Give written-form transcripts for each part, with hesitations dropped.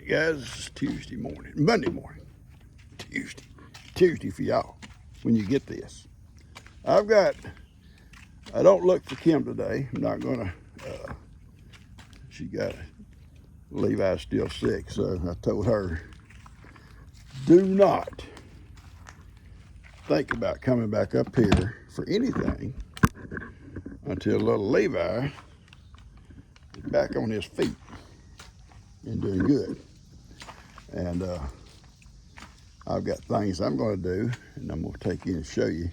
guys, it's Tuesday morning, Monday morning, Tuesday for y'all when you get this. I don't look for Kim today. I'm not gonna, she got, Levi's still sick, so I told her, do not think about coming back up here for anything until little Levi is back on his feet and doing good. And I've got things I'm going to do, and I'm going to take you and show you.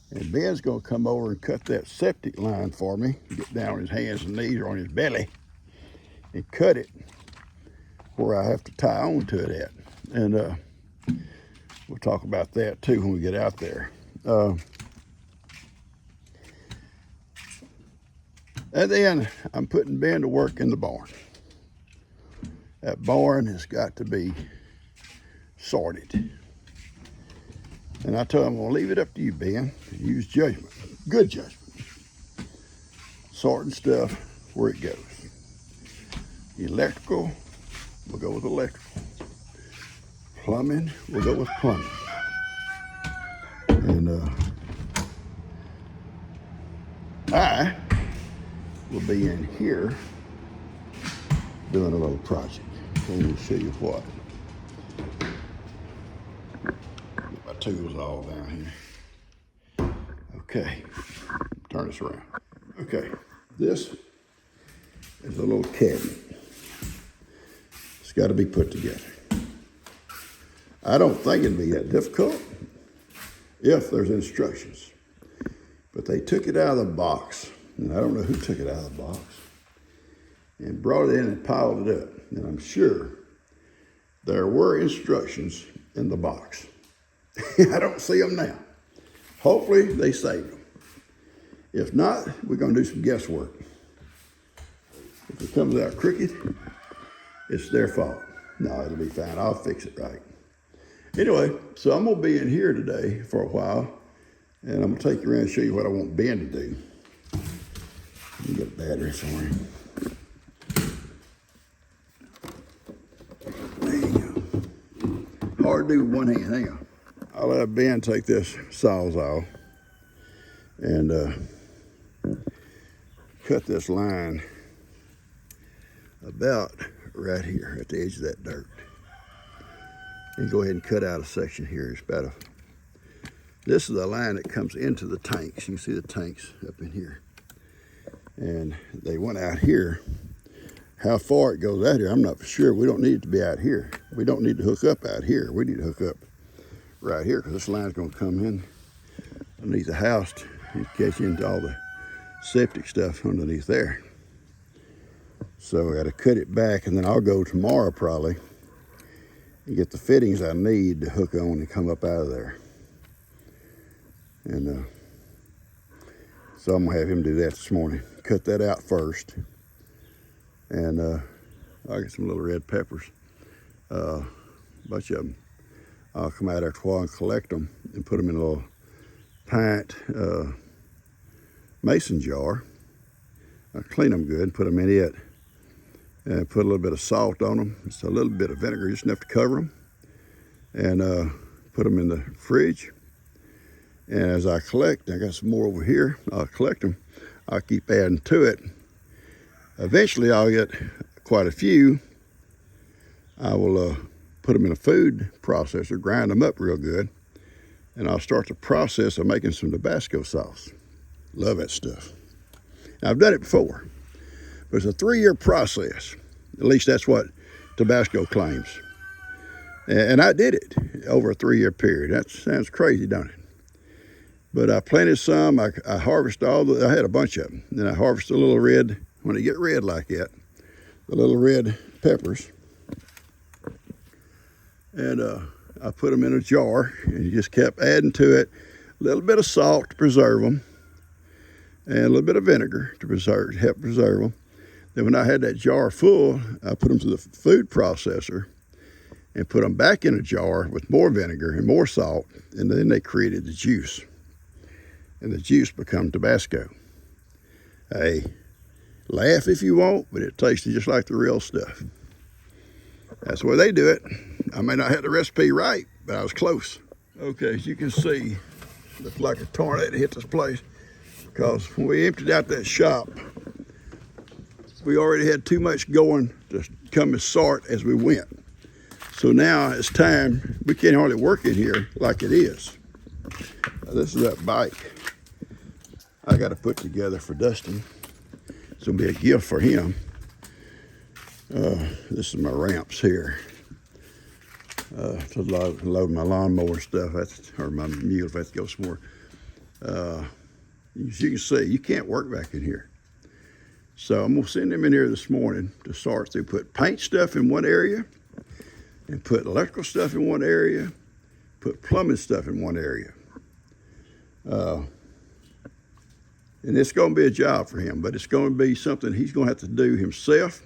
And Ben's going to come over and cut that septic line for me, get down on his hands and knees or on his belly and cut it where I have to tie on to it at. And we'll talk about that too when we get out there. And then I'm putting Ben to work in the barn. That barn has got to be sorted. And I told him, I'm going to leave it up to you, Ben. Use judgment, good judgment. Sorting stuff where it goes. Electrical, we'll go with electrical. Plumbing, we'll go with plumbing. And I will be in here doing a little project. Let me show you what. Get my tools all down here. Okay, turn this around. Okay, this is a little cabinet. It's got to be put together. I don't think it'd be that difficult if there's instructions. But they took it out of the box, and I don't know who took it out of the box, and brought it in and piled it up. And I'm sure there were instructions in the box. I don't see them now. Hopefully they saved them. If not, we're going to do some guesswork. If it comes out crooked, it's their fault. No, it'll be fine. I'll fix it right. Anyway, so I'm going to be in here today for a while, and I'm going to take you around and show you what I want Ben to do. Let me get a battery for him. There you go. Hard to do with one hand. Hang on. I'll have Ben take this sawzall and cut this line about right here at the edge of that dirt. And go ahead and cut out a section here. It's about this is the line that comes into the tanks. You can see the tanks up in here. And they went out here. How far it goes out here, I'm not for sure. We don't need it to be out here. We don't need to hook up out here. We need to hook up right here because this line's going to come in underneath the house and catch into all the septic stuff underneath there. So I got to cut it back, and then I'll go tomorrow probably and get the fittings I need to hook on and come up out of there. And so I'm gonna have him do that this morning. Cut that out first. And I'll get some little red peppers. A bunch of them. I'll come out after a while and collect them and put them in a little pint mason jar. I'll clean them good and put them in it. And put a little bit of salt on them. Just a little bit of vinegar, just enough to cover them. And put them in the fridge. And as I collect, I got some more over here. I'll collect them. I'll keep adding to it. Eventually, I'll get quite a few. I will put them in a food processor, grind them up real good. And I'll start the process of making some Tabasco sauce. Love that stuff. Now, I've done it before. But it's a 3-year process. At least that's what Tabasco claims. And I did it over a 3-year period. That sounds crazy, don't it? But I planted some. I harvested I had a bunch of them. Then I harvested a little red, when they get red like that, the little red peppers. And I put them in a jar and just kept adding to it a little bit of salt to preserve them and a little bit of vinegar to help preserve them. Then when I had that jar full, I put them to the food processor and put them back in a jar with more vinegar and more salt, and then they created the juice. And the juice become Tabasco. Hey, laugh if you want, but it tasted just like the real stuff. That's the way they do it. I may not have the recipe right, but I was close. Okay, as you can see, it looked like a tornado hit this place because when we emptied out that shop, we already had too much going to come and sort as we went. So now it's time, we can't hardly work in here like it is. This is that bike I got to put together for Dustin. It's gonna be a gift for him. This is my ramps here. To load my lawnmower stuff, or my mule if I have to go somewhere. As you can see, you can't work back in here. So I'm gonna send him in here this morning to sort through, put paint stuff in one area, and put electrical stuff in one area, put plumbing stuff in one area. And it's gonna be a job for him, but it's gonna be something he's gonna have to do himself.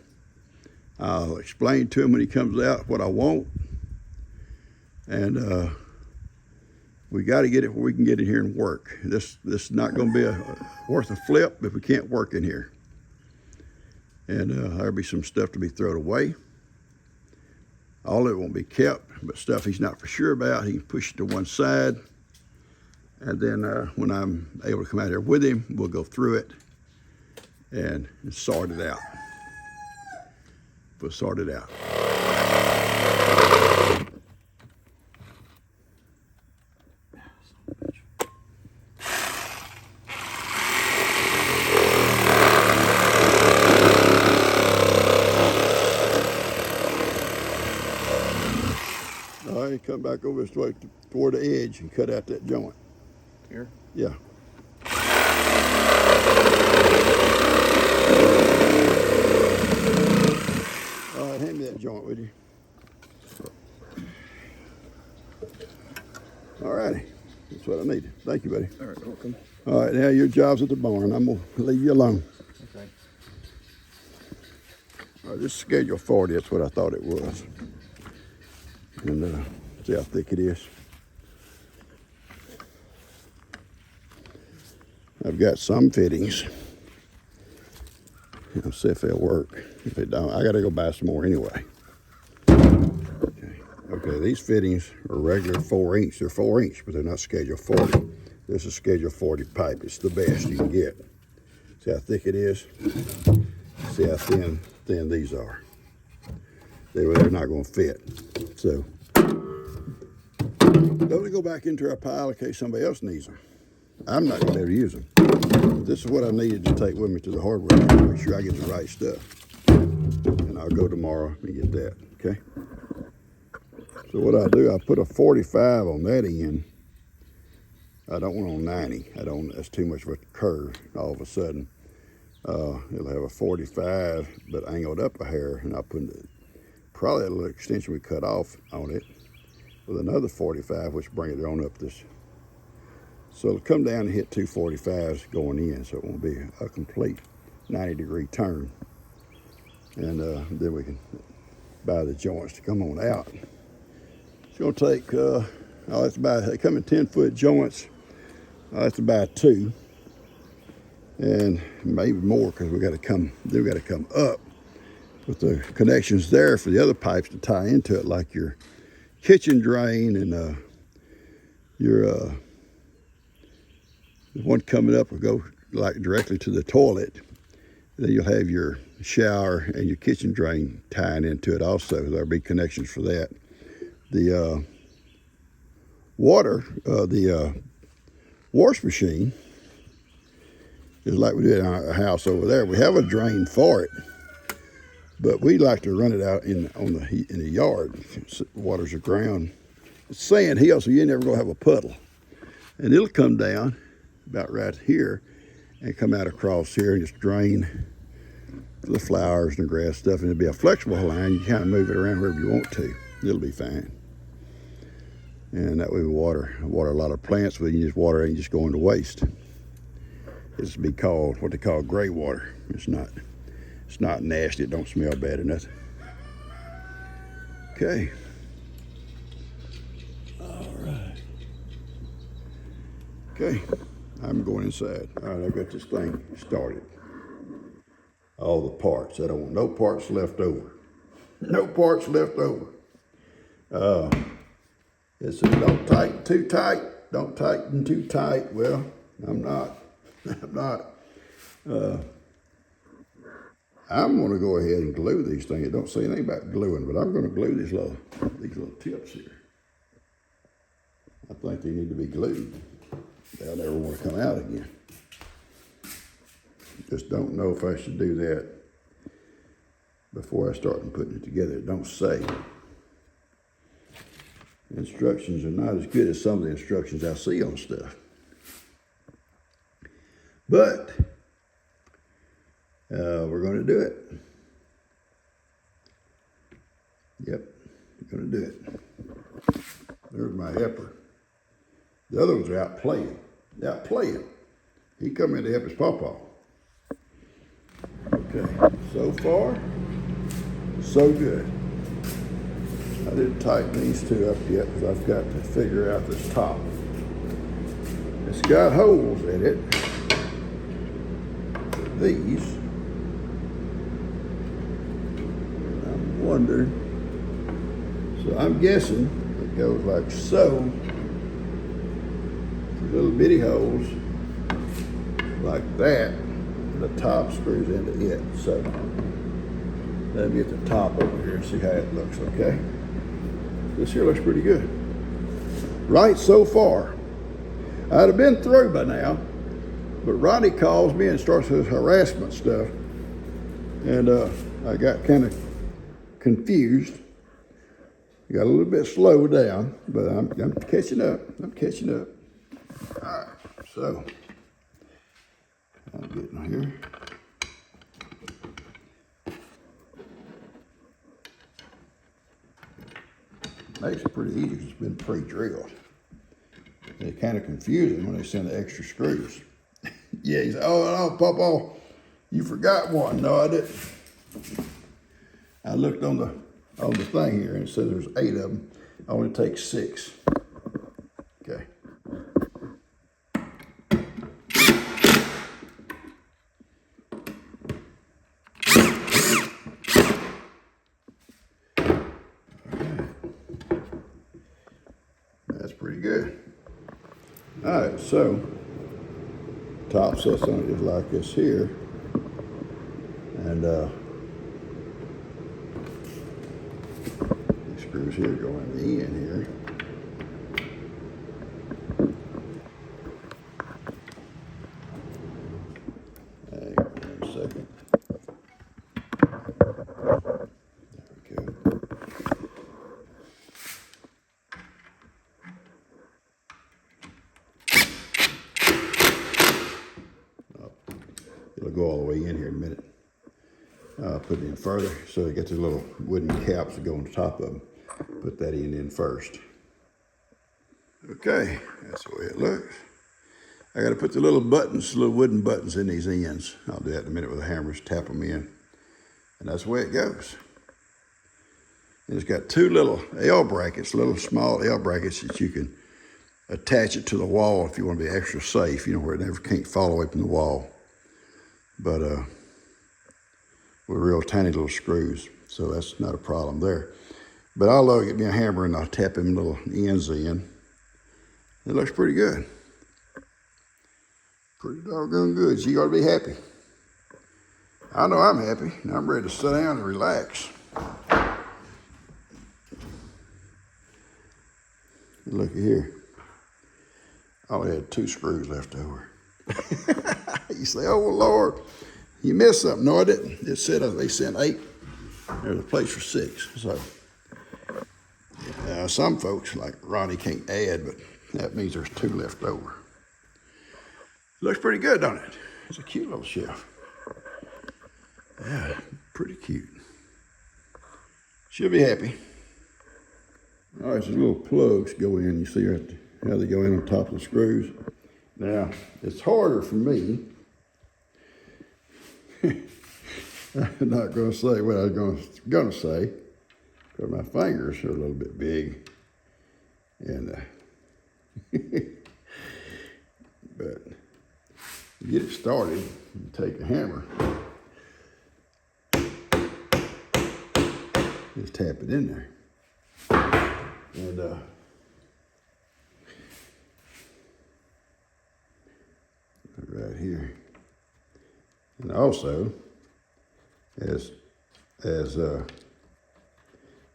I'll explain to him when he comes out what I want. And we got to get it where we can get in here and work. This is not going to be worth a flip if we can't work in here. And there'll be some stuff to be thrown away. All of it won't be kept, but stuff he's not for sure about, he can push it to one side. And then when I'm able to come out here with him, we'll go through it and sort it out. We'll sort it out. All right, come back over this way toward the edge and cut out that joint. Here? Yeah. All right, hand me that joint, would you? All righty, that's what I needed. Thank you, buddy. All right, welcome. All right, now your job's at the barn. I'm gonna leave you alone. Okay. All right, this is schedule 40. That's what I thought it was. And see how thick it is. I've got some fittings. I'll see if they'll work. If they don't, I gotta go buy some more anyway. Okay, these fittings are regular 4-inch. They're 4-inch, but they're not schedule 40. This is schedule 40 pipe. It's the best you can get. See how thick it is? See how thin these are. They're not gonna fit. So, those will go back into our pile in case somebody else needs them. I'm not gonna be able to use them. This is what I needed to take with me to the hardware store to make sure I get the right stuff. And I'll go tomorrow and get that, okay? So what I do, I put a 45 on that end. I don't want on 90. That's too much of a curve all of a sudden. It'll have a 45, but angled up a hair, and I'll put probably a little extension we cut off on it with another 45, which bring it on up this. So it'll come down and hit 2 45s going in, so it won't be a complete 90-degree turn. And then we can buy the joints to come on out. It's gonna take, I'll have to buy, they come in 10-foot joints. I'll have to buy 2, and maybe more because they've got to come up with the connections there for the other pipes to tie into it, like your kitchen drain and your the one coming up will go like directly to the toilet. Then you'll have your shower and your kitchen drain tying into it also. There'll be connections for that. The wash machine is like we do in our house over there. We have a drain for it, but we like to run it out in the yard. Water's the ground. It's sand hill, so you're never gonna have a puddle. And it'll come down about right here and come out across here and just drain the flowers and the grass stuff. And it'll be a flexible line. You kind of move it around wherever you want to. It'll be fine. And that way we water a lot of plants, but you just water ain't just going to waste. It's be called what they call gray water. It's not nasty. It don't smell bad or nothing. Okay. All right. Okay. I'm going inside. All right, I've got this thing started. All the parts. I don't want no parts left over. No parts left over. It says don't tighten too tight. Don't tighten too tight. Well, I'm not. I'm not. I'm going to go ahead and glue these things. It don't say anything about gluing, but I'm going to glue these little tips here. I think they need to be glued. They'll never want to come out again. Just don't know if I should do that before I start putting it together. It don't say. The instructions are not as good as some of the instructions I see on stuff. But we're going to do it. Yep, we're going to do it. There's my helper. The other ones are out playing. They're out playing. He come in to help his pawpaw. Okay, so far, so good. I didn't tighten these two up yet because I've got to figure out this top. It's got holes in it. These. I'm wondering. So I'm guessing it goes like so. Little bitty holes like that. The top screws into it. So let me get the top over here and see how it looks, okay? This here looks pretty good. Right so far. I'd have been through by now, but Ronnie calls me and starts his harassment stuff. And I got kind of confused. Got a little bit slowed down, but I'm catching up. I'm catching up. All right, so I'm getting here. Makes it pretty easy. It's been pre-drilled. It's kind of confusing when they send the extra screws. Yeah, he's oh, Papa, you forgot one. No, I didn't. I looked on the thing here and it says there's 8 of them. I only take 6. Okay. That's pretty good. All right, so top sits on it just like this here, and these screws here go in the end here. Hang on 1 second. There we go. It'll go all the way in here in a minute. Put it in further. So you get the little wooden caps that go on the top of them. Put that in first. Okay, that's the way it looks. I got to put the little buttons, little wooden buttons in these ends. I'll do that in a minute with a hammer, just tap them in. And that's the way it goes. And it's got 2 little L brackets, little small L brackets that you can attach it to the wall if you want to be extra safe, you know, where it never can't fall away from the wall. But with real tiny little screws, so that's not a problem there. But I'll get me a hammer and I'll tap them little ends in. It looks pretty good. Pretty doggone good. So you ought to be happy. I know I'm happy. Now I'm ready to sit down and relax. Look here. I only had 2 screws left over. You say, oh, well, Lord, you missed something. No, I didn't. It said they sent 8. There's a place for 6. So some folks, like Ronnie, can't add, but that means there's 2 left over. Looks pretty good, don't it? It's a cute little shelf. Yeah, pretty cute. She'll be happy. All right, so little plugs go in. You see how they go in on top of the screws? Now, it's harder for me. I'm not going to say what I was going to say, because my fingers are a little bit big. And but to get it started, you take a hammer. Just tap it in there. And right here. And also, as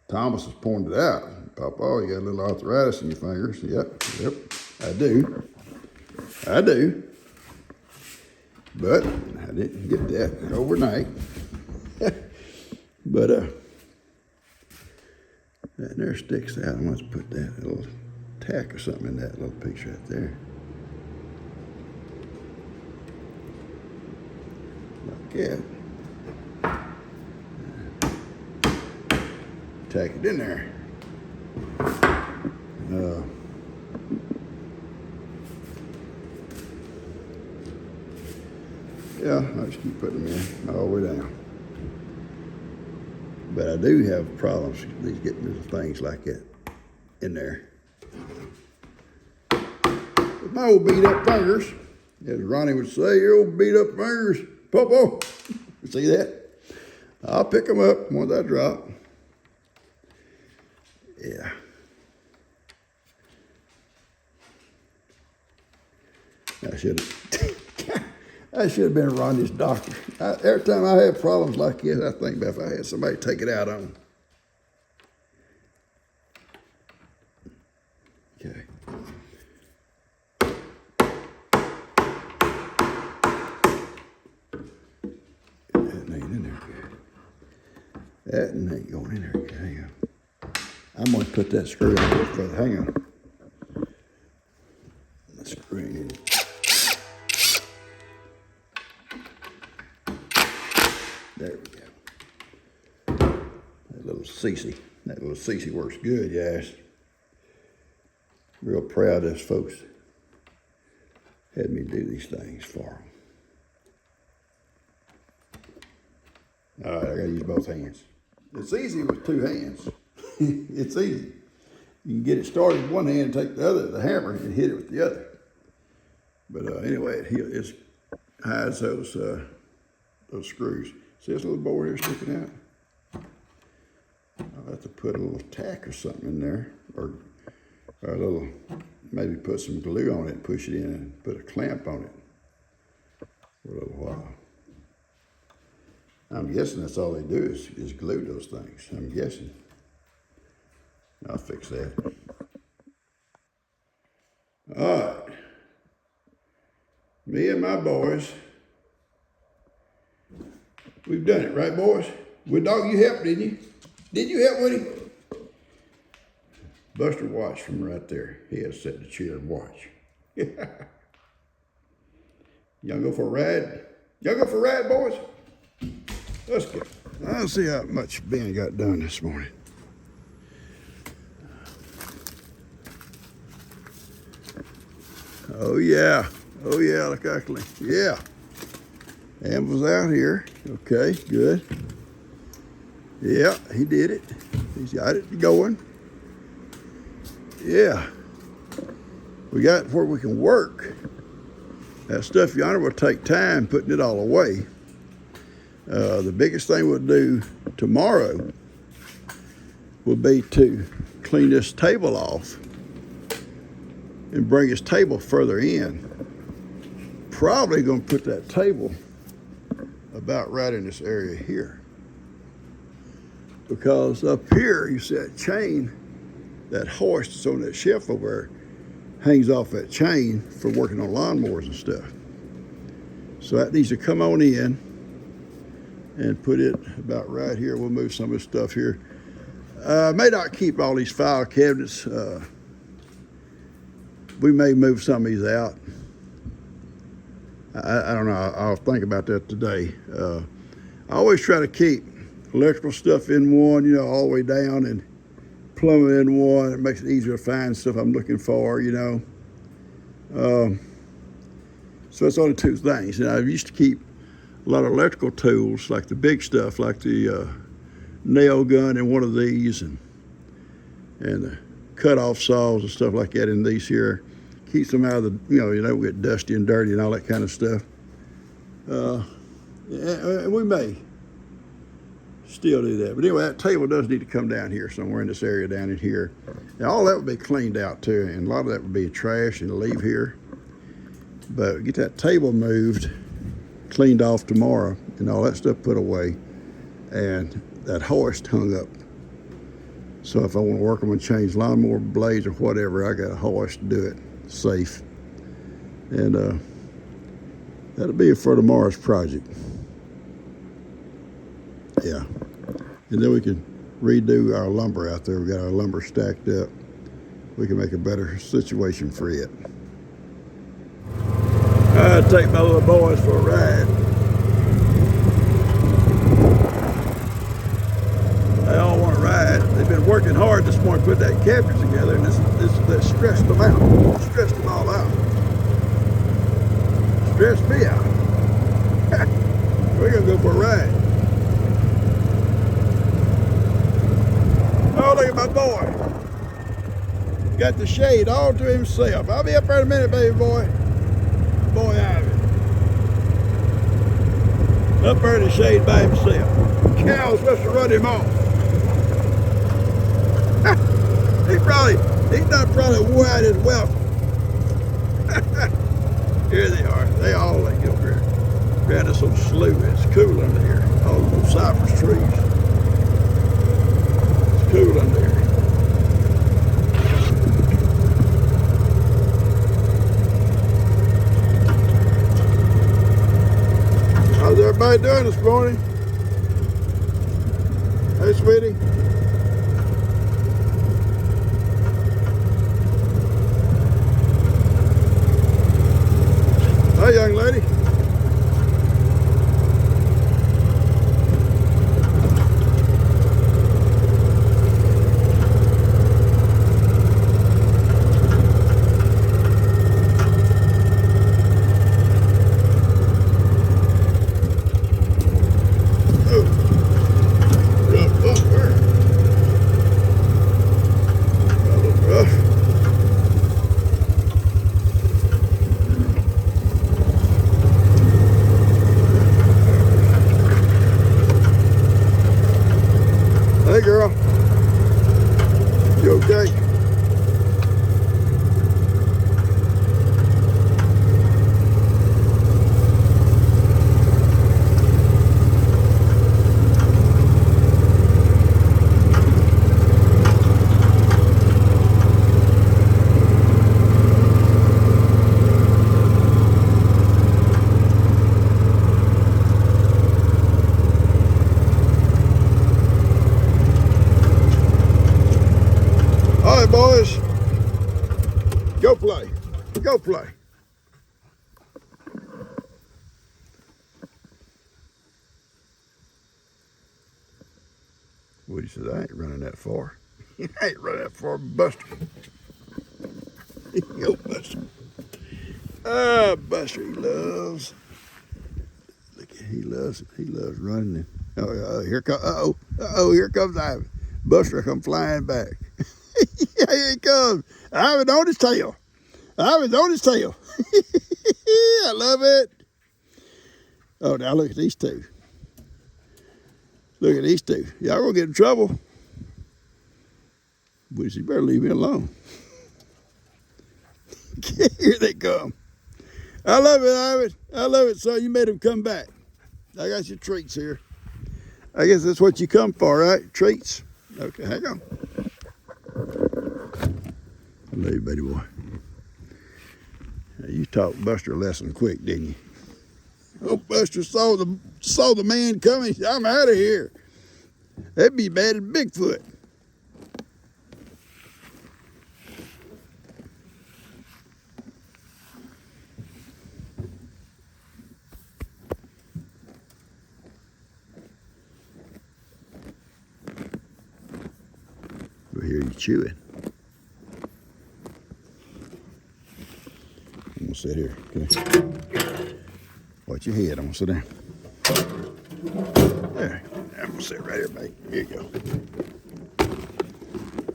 Thomas has pointed out, Papa, you got a little arthritis in your fingers. Yep, I do. But I didn't get that overnight. But that there sticks out. I must put that little tack or something in that little piece right there. Like that. Tack it in there. Yeah, I just keep putting them in all the way down. But I do have problems with getting little things like that in there. With my old beat up fingers, as Ronnie would say, your old beat up fingers, Popo. See that? I'll pick them up once I drop. Yeah. I should have been Ronnie's doctor. Every time I have problems like this, I think about if I had somebody take it out on them. Okay. That ain't in there good. That ain't going in there good. Hang on. I'm going to put that screw in there further. Hang on. The screw ain't in it. There we go. That little CC works good, yes. Real proud of those folks. Had me do these things for them. All right, I gotta use both hands. It's easy with two hands. It's easy. You can get it started with one hand, take the other, the hammer, and hit it with the other. But anyway, it hides those screws. See this little board here sticking out? I'll have to put a little tack or something in there, or a little, maybe put some glue on it and push it in and put a clamp on it for a little while. I'm guessing that's all they do is glue those things. I'm guessing. I'll fix that. All right. Me and my boys, we've done it, right, boys? Well, dog, you helped, didn't you? Did you help with him? Buster watched from right there. He had to sit in the chair and watch. Y'all go for a ride? Y'all go for a ride, boys? Let's go. I'll see how much Ben got done this morning. Oh yeah, look how clean. Yeah. Am was out here. Okay, good. Yeah, he did it. He's got it going. Yeah. We got where we can work. That stuff yonder will take time putting it all away. The biggest thing we'll do tomorrow will be to clean this table off and bring his table further in. Probably gonna put that table about right in this area here. Because up here, you see that chain, that hoist that's on that shelf over there, hangs off that chain for working on lawnmowers and stuff. So that needs to come on in and put it about right here. We'll move some of this stuff here. May not keep all these file cabinets. We may move some of these out. I don't know, I'll think about that today. I always try to keep electrical stuff in one, all the way down, and plumbing in one. It makes it easier to find stuff I'm looking for, So it's only two things. I used to keep a lot of electrical tools, like the big stuff, like the nail gun in one of these, and the cut-off saws and stuff like that in these here. Keeps them out of the, you don't get dusty and dirty and all that kind of stuff. And we may still do that. But anyway, that table does need to come down here somewhere in this area down in here. And all that would be cleaned out too, and a lot of that would be trash and leave here. But get that table moved, cleaned off tomorrow, and all that stuff put away, and that hoist hung up. So if I want to work on and change lawnmower blades or whatever, I got a hoist to do it safe. And that'll be it for tomorrow's project. Yeah. And then we can redo our lumber out there. We got our lumber stacked up. We can make a better situation for it. I take my little boys for a ride. They all want to ride. They've been working hard this morning to put that cabin together, and this stressed them out. Stressed them all out. Stressed me out. We're gonna go for a ride. Oh, look at my boy. Got the shade all to himself. I'll be up there in a minute, baby boy. Boy Ivy. Up there in the shade by himself. Cow's supposed to run him off. He's not probably wore out his welcome. Here they are. They all like over here. Around this little slough. It's cool under here. All the little cypress trees. It's cool under here. How's everybody doing this morning? Hey, sweetie. Hey, young lady. Hey, girl. You okay? All right, boys. Go play. Go play. Woody says, I ain't running that far. I ain't running that far, Buster. Go, Buster. Ah, Buster, he loves. Look, he loves running. Here comes Ivan. Buster come flying back. Yeah, here he comes. Ivan on his tail. Ivan's on his tail. I love it. Oh, now look at these two. Look at these two. Y'all gonna get in trouble. But you better leave me alone. Here they come. I love it, Ivan. I love it, son. You made them come back. I got your treats here. I guess that's what you come for, right? Treats. Okay, hang on. I love you, buddy boy. Now, you taught Buster a lesson quick, didn't you? Oh, Buster saw the man coming. He said, I'm out of here. That'd be bad as Bigfoot. We hear you chewing. I'm gonna sit here. Okay. Watch your head. I'm gonna sit down. There. I'm gonna sit right here, mate. Here you go.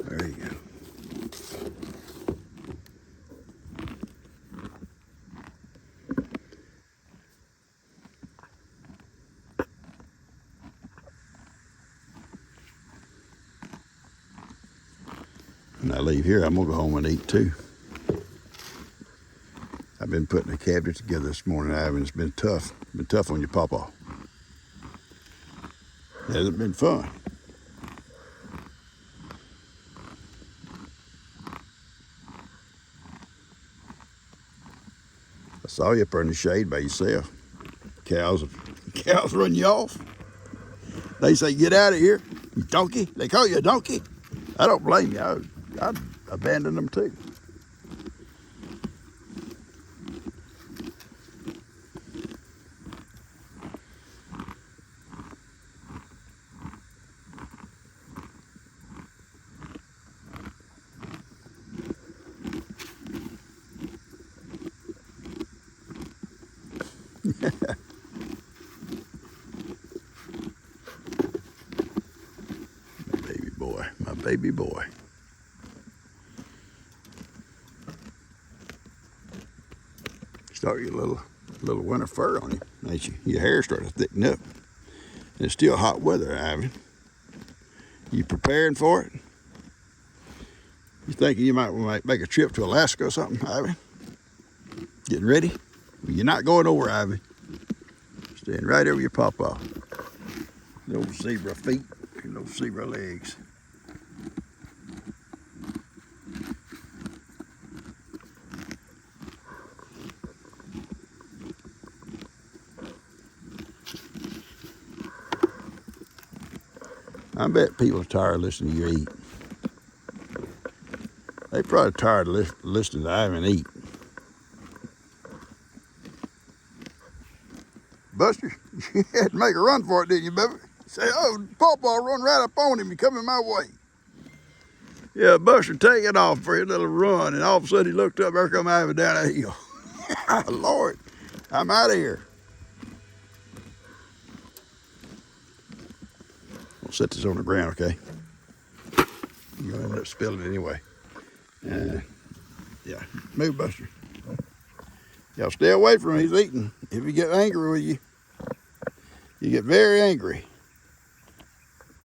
There you go. When I leave here, I'm gonna go home and eat too. I've been putting a cabinet together this morning, Ivan. It's been tough. Been tough on your pawpaw. It hasn't been fun. I saw you up there in the shade by yourself. Cows run you off. They say, get out of here, you donkey. They call you a donkey. I don't blame you. I'd abandon them too. My baby boy. Start your little winter fur on you, ain't you? Your hair starting to thicken up. And it's still hot weather, Ivan. You preparing for it? You thinking you might make a trip to Alaska or something, Ivan? Getting ready? Well, you're not going over, Ivan. Staying right over your pawpaw. Little zebra feet and little zebra legs. I bet people are tired of listening to you eat. They probably tired of listening to Ivan eat. Buster, you had to make a run for it, didn't you, baby? Say, oh, Pawpaw run right up on him and coming my way. Yeah, Buster taking off for his little run, and all of a sudden he looked up, there come Ivan down that hill. Lord, I'm out of here. I'll set this on the ground, okay? You're gonna end up spilling it anyway. Yeah, move, Buster. Y'all stay away from him, he's eating. If he get angry with you, you get very angry.